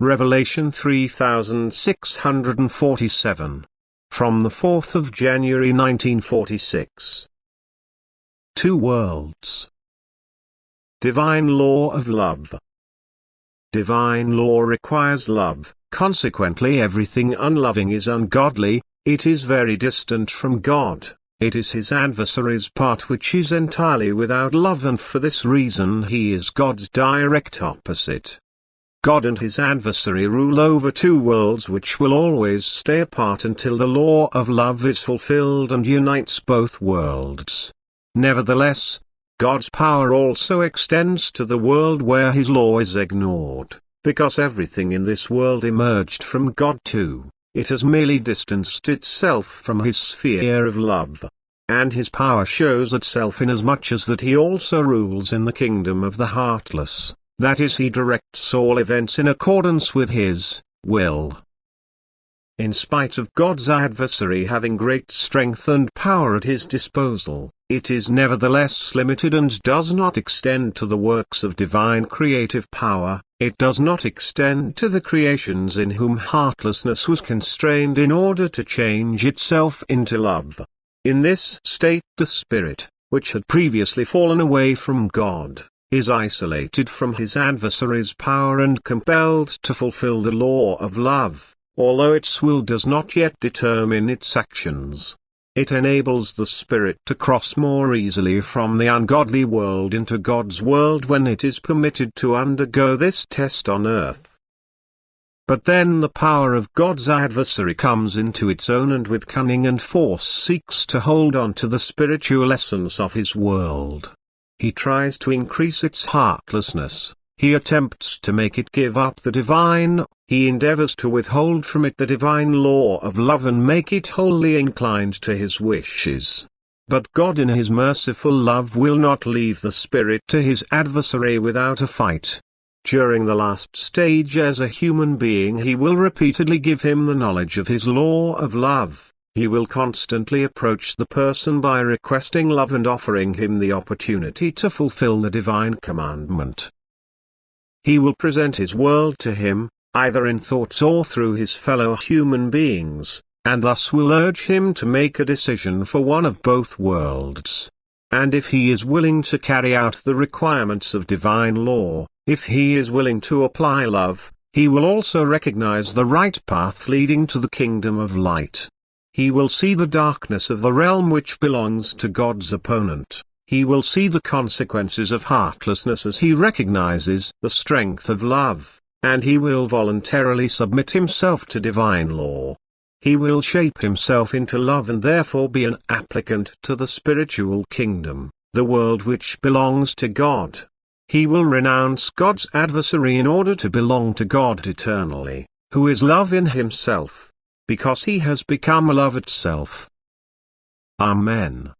Revelation 3647. From the 4th of January 1946. Two worlds. Divine law of love. Divine law requires love, consequently everything unloving is ungodly, it is very distant from God, it is his adversary's part which is entirely without love, and for this reason he is God's direct opposite. God and his adversary rule over two worlds which will always stay apart until the law of love is fulfilled and unites both worlds. Nevertheless, God's power also extends to the world where his law is ignored, because everything in this world emerged from God too. It has merely distanced itself from his sphere of love. And his power shows itself inasmuch as that he also rules in the kingdom of the heartless. That is, he directs all events in accordance with his will. In spite of God's adversary having great strength and power at his disposal, it is nevertheless limited and does not extend to the works of divine creative power, it does not extend to the creations in whom heartlessness was constrained in order to change itself into love. In this state the spirit, which had previously fallen away from God, is isolated from his adversary's power and compelled to fulfill the law of love, although its will does not yet determine its actions. It enables the spirit to cross more easily from the ungodly world into God's world when it is permitted to undergo this test on earth. But then the power of God's adversary comes into its own and with cunning and force seeks to hold on to the spiritual essence of his world. He tries to increase its heartlessness, he attempts to make it give up the divine, he endeavors to withhold from it the divine law of love and make it wholly inclined to his wishes. But God in his merciful love will not leave the spirit to his adversary without a fight. During the last stage as a human being he will repeatedly give him the knowledge of his law of love. He will constantly approach the person by requesting love and offering him the opportunity to fulfill the divine commandment. He will present his world to him, either in thoughts or through his fellow human beings, and thus will urge him to make a decision for one of both worlds. And if he is willing to carry out the requirements of divine law, if he is willing to apply love, he will also recognize the right path leading to the kingdom of light. He will see the darkness of the realm which belongs to God's opponent. He will see the consequences of heartlessness as he recognizes the strength of love, and he will voluntarily submit himself to divine law. He will shape himself into love and therefore be an applicant to the spiritual kingdom, the world which belongs to God. He will renounce God's adversary in order to belong to God eternally, who is love in himself, because he has become love itself. Amen.